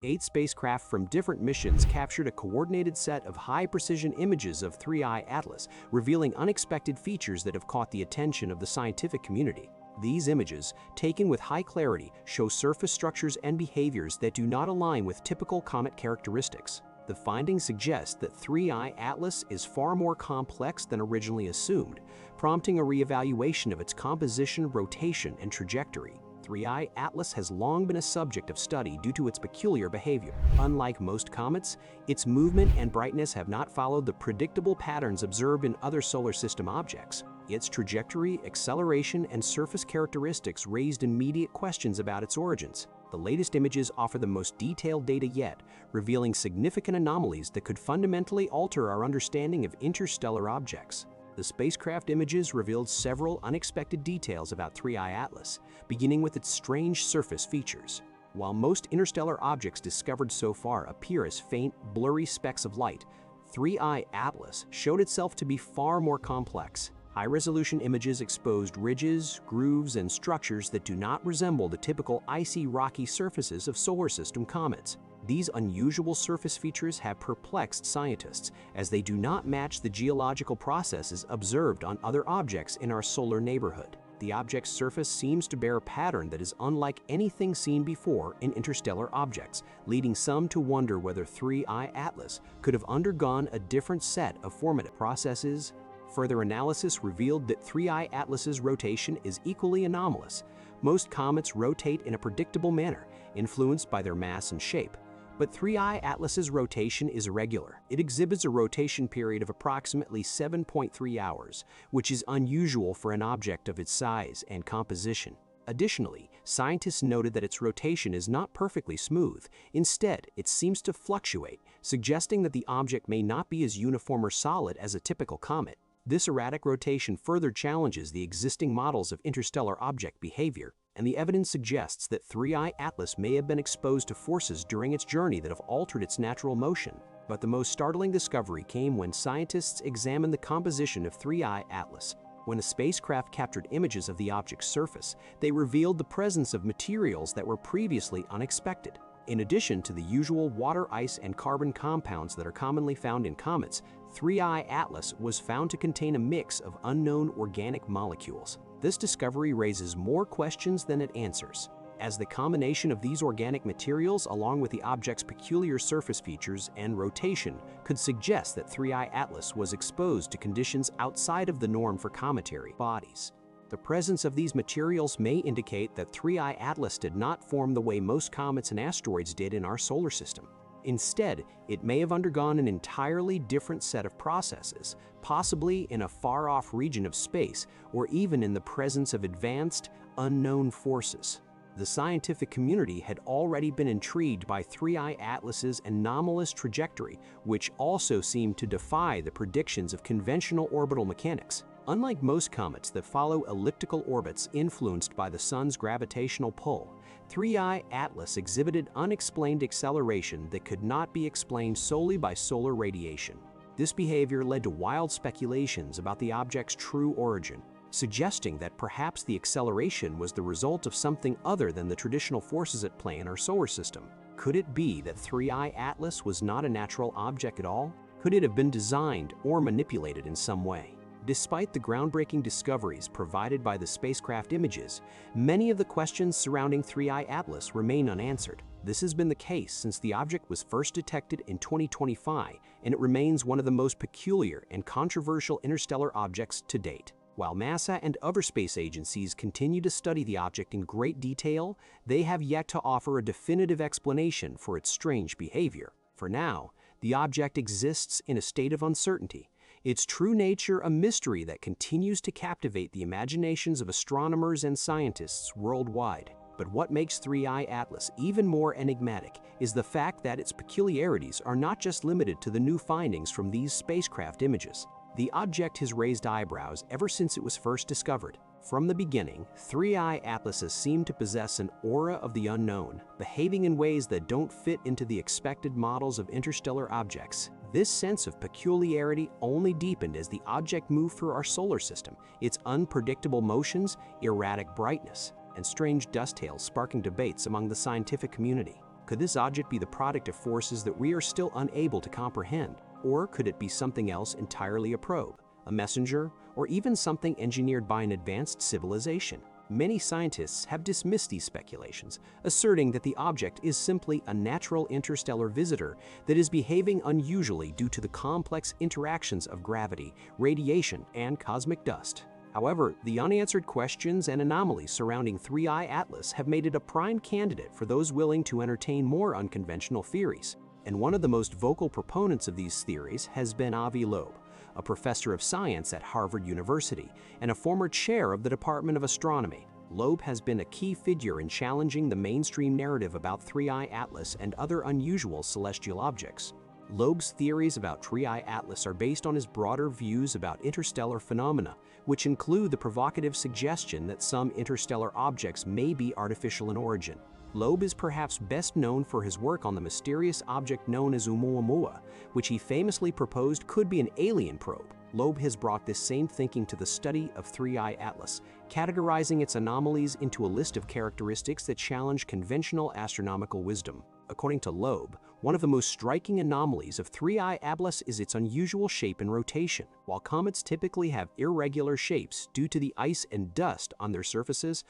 8 spacecraft from different missions captured a coordinated set of high-precision images of 3I Atlas, revealing unexpected features that have caught the attention of the scientific community. These images, taken with high clarity, show surface structures and behaviors that do not align with typical comet characteristics. The findings suggest that 3I Atlas is far more complex than originally assumed, prompting a reevaluation of its composition, rotation, and trajectory. 3I Atlas has long been a subject of study due to its peculiar behavior. Unlike most comets, its movement and brightness have not followed the predictable patterns observed in other solar system objects. Its trajectory, acceleration, and surface characteristics raised immediate questions about its origins. The latest images offer the most detailed data yet, revealing significant anomalies that could fundamentally alter our understanding of interstellar objects. The spacecraft images revealed several unexpected details about 3I Atlas, beginning with its strange surface features. While most interstellar objects discovered so far appear as faint, blurry specks of light, 3I Atlas showed itself to be far more complex. High-resolution images exposed ridges, grooves, and structures that do not resemble the typical icy, rocky surfaces of solar system comets. These unusual surface features have perplexed scientists, as they do not match the geological processes observed on other objects in our solar neighborhood. The object's surface seems to bear a pattern that is unlike anything seen before in interstellar objects, leading some to wonder whether 3I Atlas could have undergone a different set of formative processes. Further analysis revealed that 3I Atlas's rotation is equally anomalous. Most comets rotate in a predictable manner, influenced by their mass and shape. But 3I Atlas's rotation is irregular. It exhibits a rotation period of approximately 7.3 hours, which is unusual for an object of its size and composition. Additionally, scientists noted that its rotation is not perfectly smooth. Instead, it seems to fluctuate, suggesting that the object may not be as uniform or solid as a typical comet. This erratic rotation further challenges the existing models of interstellar object behavior, and the evidence suggests that 3I Atlas may have been exposed to forces during its journey that have altered its natural motion. But the most startling discovery came when scientists examined the composition of 3I Atlas. When a spacecraft captured images of the object's surface, they revealed the presence of materials that were previously unexpected. In addition to the usual water, ice, and carbon compounds that are commonly found in comets, 3I Atlas was found to contain a mix of unknown organic molecules. This discovery raises more questions than it answers, as the combination of these organic materials along with the object's peculiar surface features and rotation could suggest that 3I Atlas was exposed to conditions outside of the norm for cometary bodies. The presence of these materials may indicate that 3I Atlas did not form the way most comets and asteroids did in our solar system. Instead, it may have undergone an entirely different set of processes, possibly in a far-off region of space or even in the presence of advanced, unknown forces. The scientific community had already been intrigued by 3I Atlas's anomalous trajectory, which also seemed to defy the predictions of conventional orbital mechanics. Unlike most comets that follow elliptical orbits influenced by the sun's gravitational pull, 3I Atlas exhibited unexplained acceleration that could not be explained solely by solar radiation. This behavior led to wild speculations about the object's true origin, suggesting that perhaps the acceleration was the result of something other than the traditional forces at play in our solar system. Could it be that 3I Atlas was not a natural object at all? Could it have been designed or manipulated in some way? Despite the groundbreaking discoveries provided by the spacecraft images, many of the questions surrounding 3I Atlas remain unanswered. This has been the case since the object was first detected in 2025, and it remains one of the most peculiar and controversial interstellar objects to date. While NASA and other space agencies continue to study the object in great detail, they have yet to offer a definitive explanation for its strange behavior. For now, the object exists in a state of uncertainty, its true nature a mystery that continues to captivate the imaginations of astronomers and scientists worldwide. But what makes 3I Atlas even more enigmatic is the fact that its peculiarities are not just limited to the new findings from these spacecraft images. The object has raised eyebrows ever since it was first discovered. From the beginning, 3I Atlases seem to possess an aura of the unknown, behaving in ways that don't fit into the expected models of interstellar objects. This sense of peculiarity only deepened as the object moved through our solar system, its unpredictable motions, erratic brightness, and strange dust tails sparking debates among the scientific community. Could this object be the product of forces that we are still unable to comprehend? Or could it be something else entirely, a probe, a messenger, or even something engineered by an advanced civilization? Many scientists have dismissed these speculations, asserting that the object is simply a natural interstellar visitor that is behaving unusually due to the complex interactions of gravity, radiation, and cosmic dust. However, the unanswered questions and anomalies surrounding 3I Atlas have made it a prime candidate for those willing to entertain more unconventional theories. And one of the most vocal proponents of these theories has been Avi Loeb, a professor of science at Harvard University and a former chair of the Department of Astronomy. Loeb has been a key figure in challenging the mainstream narrative about 3I Atlas and other unusual celestial objects. Loeb's theories about 3I Atlas are based on his broader views about interstellar phenomena, which include the provocative suggestion that some interstellar objects may be artificial in origin. Loeb is perhaps best known for his work on the mysterious object known as Oumuamua, which he famously proposed could be an alien probe. Loeb has brought this same thinking to the study of 3I Atlas, categorizing its anomalies into a list of characteristics that challenge conventional astronomical wisdom. According to Loeb, one of the most striking anomalies of 3I Atlas is its unusual shape and rotation. While comets typically have irregular shapes due to the ice and dust on their surfaces,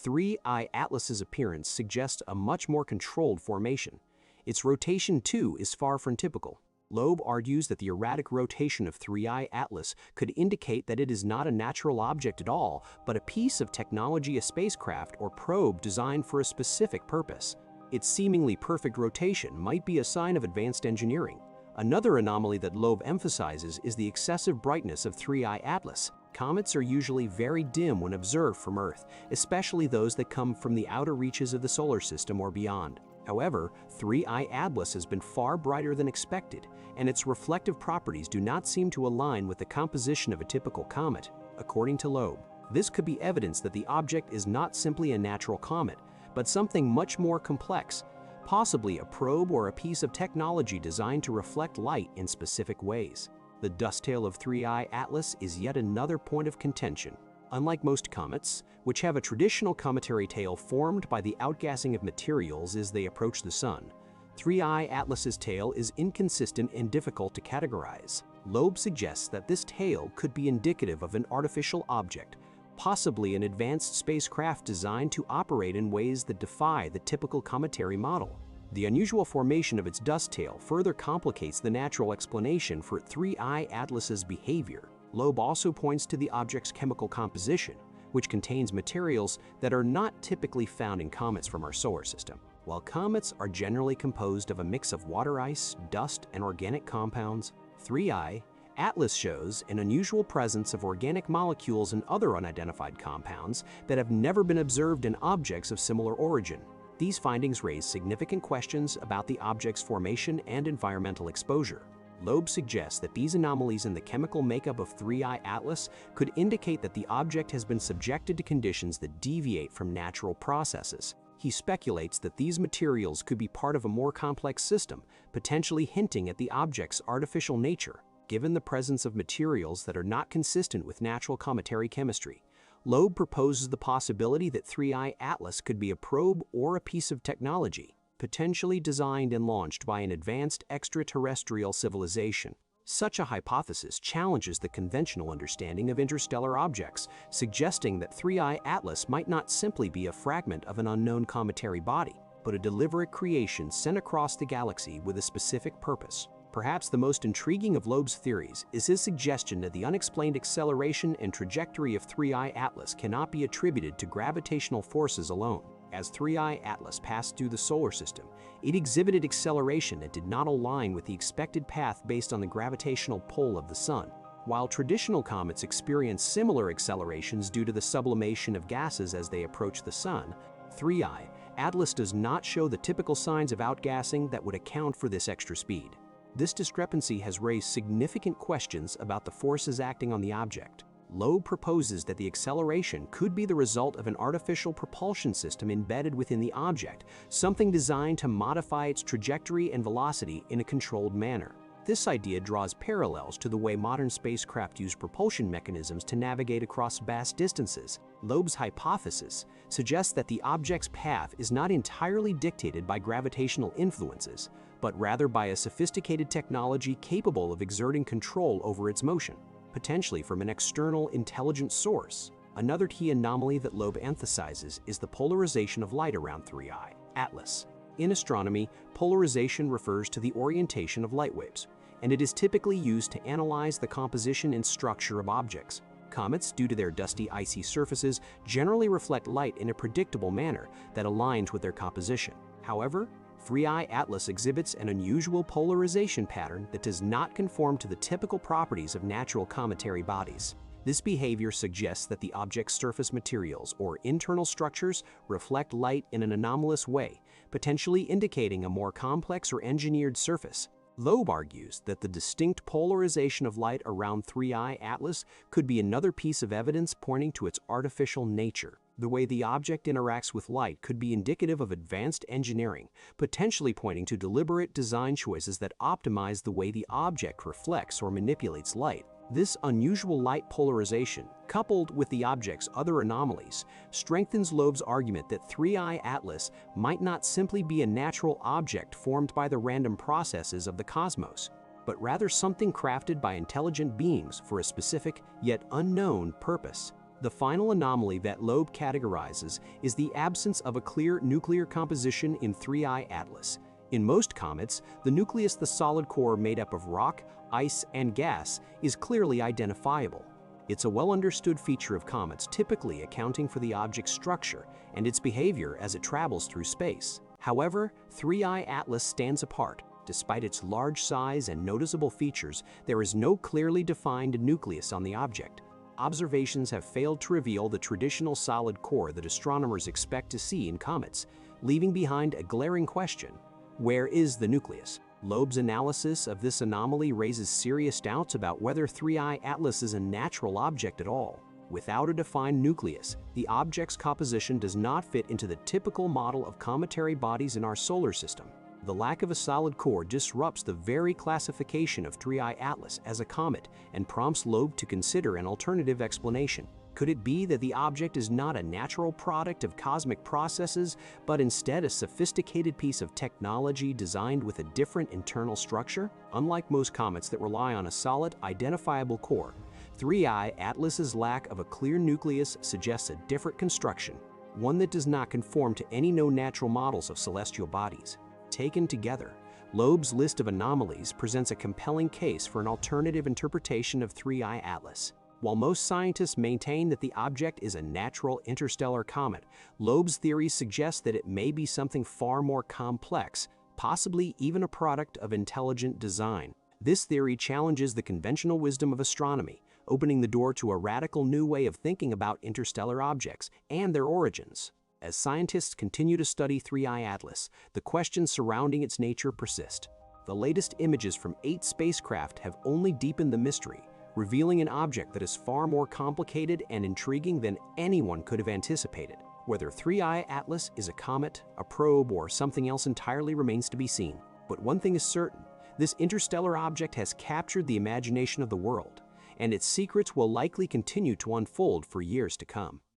3I Atlas's appearance suggests a much more controlled formation. Its rotation, too, is far from typical. Loeb argues that the erratic rotation of 3I Atlas could indicate that it is not a natural object at all, but a piece of technology, a spacecraft or probe designed for a specific purpose. Its seemingly perfect rotation might be a sign of advanced engineering. Another anomaly that Loeb emphasizes is the excessive brightness of 3I Atlas. Comets are usually very dim when observed from Earth, especially those that come from the outer reaches of the solar system or beyond. However, 3I Atlas has been far brighter than expected, and its reflective properties do not seem to align with the composition of a typical comet. According to Loeb, this could be evidence that the object is not simply a natural comet, but something much more complex, possibly a probe or a piece of technology designed to reflect light in specific ways. The dust tail of 3I Atlas is yet another point of contention. Unlike most comets, which have a traditional cometary tail formed by the outgassing of materials as they approach the Sun, 3I Atlas's tail is inconsistent and difficult to categorize. Loeb suggests that this tail could be indicative of an artificial object, possibly an advanced spacecraft designed to operate in ways that defy the typical cometary model. The unusual formation of its dust tail further complicates the natural explanation for 3I Atlas's behavior. Loeb also points to the object's chemical composition, which contains materials that are not typically found in comets from our solar system. While comets are generally composed of a mix of water ice, dust, and organic compounds, 3I Atlas shows an unusual presence of organic molecules and other unidentified compounds that have never been observed in objects of similar origin. These findings raise significant questions about the object's formation and environmental exposure. Loeb suggests that these anomalies in the chemical makeup of 3I Atlas could indicate that the object has been subjected to conditions that deviate from natural processes. He speculates that these materials could be part of a more complex system, potentially hinting at the object's artificial nature. Given the presence of materials that are not consistent with natural cometary chemistry, Loeb proposes the possibility that 3I Atlas could be a probe or a piece of technology, potentially designed and launched by an advanced extraterrestrial civilization. Such a hypothesis challenges the conventional understanding of interstellar objects, suggesting that 3I Atlas might not simply be a fragment of an unknown cometary body, but a deliberate creation sent across the galaxy with a specific purpose. Perhaps the most intriguing of Loeb's theories is his suggestion that the unexplained acceleration and trajectory of 3I Atlas cannot be attributed to gravitational forces alone. As 3I Atlas passed through the solar system, it exhibited acceleration that did not align with the expected path based on the gravitational pull of the Sun. While traditional comets experience similar accelerations due to the sublimation of gases as they approach the Sun, 3I Atlas does not show the typical signs of outgassing that would account for this extra speed. This discrepancy has raised significant questions about the forces acting on the object. Loeb proposes that the acceleration could be the result of an artificial propulsion system embedded within the object, something designed to modify its trajectory and velocity in a controlled manner. This idea draws parallels to the way modern spacecraft use propulsion mechanisms to navigate across vast distances. Loeb's hypothesis suggests that the object's path is not entirely dictated by gravitational influences, but rather by a sophisticated technology capable of exerting control over its motion, potentially from an external, intelligent source. Another key anomaly that Loeb emphasizes is the polarization of light around 3I Atlas. In astronomy, polarization refers to the orientation of light waves, and it is typically used to analyze the composition and structure of objects. Comets, due to their dusty, icy surfaces, generally reflect light in a predictable manner that aligns with their composition. However, 3I Atlas exhibits an unusual polarization pattern that does not conform to the typical properties of natural cometary bodies. This behavior suggests that the object's surface materials or internal structures reflect light in an anomalous way, potentially indicating a more complex or engineered surface. Loeb argues that the distinct polarization of light around 3I Atlas could be another piece of evidence pointing to its artificial nature. The way the object interacts with light could be indicative of advanced engineering, potentially pointing to deliberate design choices that optimize the way the object reflects or manipulates light. This unusual light polarization, coupled with the object's other anomalies, strengthens Loeb's argument that 3I Atlas might not simply be a natural object formed by the random processes of the cosmos, but rather something crafted by intelligent beings for a specific, yet unknown, purpose. The final anomaly that Loeb categorizes is the absence of a clear nuclear composition in 3I Atlas. In most comets, the nucleus, the solid core made up of rock, ice, and gas, is clearly identifiable. It's a well-understood feature of comets, typically accounting for the object's structure and its behavior as it travels through space. However, 3I Atlas stands apart. Despite its large size and noticeable features, there is no clearly defined nucleus on the object. Observations have failed to reveal the traditional solid core that astronomers expect to see in comets, leaving behind a glaring question: where is the nucleus? Loeb's analysis of this anomaly raises serious doubts about whether 3I Atlas is a natural object at all. Without a defined nucleus, the object's composition does not fit into the typical model of cometary bodies in our solar system. The lack of a solid core disrupts the very classification of 3I Atlas as a comet and prompts Loeb to consider an alternative explanation. Could it be that the object is not a natural product of cosmic processes, but instead a sophisticated piece of technology designed with a different internal structure? Unlike most comets that rely on a solid, identifiable core, 3I Atlas's lack of a clear nucleus suggests a different construction, one that does not conform to any known natural models of celestial bodies. Taken together, Loeb's list of anomalies presents a compelling case for an alternative interpretation of 3I Atlas. While most scientists maintain that the object is a natural interstellar comet, Loeb's theory suggests that it may be something far more complex, possibly even a product of intelligent design. This theory challenges the conventional wisdom of astronomy, opening the door to a radical new way of thinking about interstellar objects and their origins. As scientists continue to study 3I Atlas, the questions surrounding its nature persist. The latest images from 8 spacecraft have only deepened the mystery, revealing an object that is far more complicated and intriguing than anyone could have anticipated. Whether 3I Atlas is a comet, a probe, or something else entirely remains to be seen. But one thing is certain: this interstellar object has captured the imagination of the world, and its secrets will likely continue to unfold for years to come.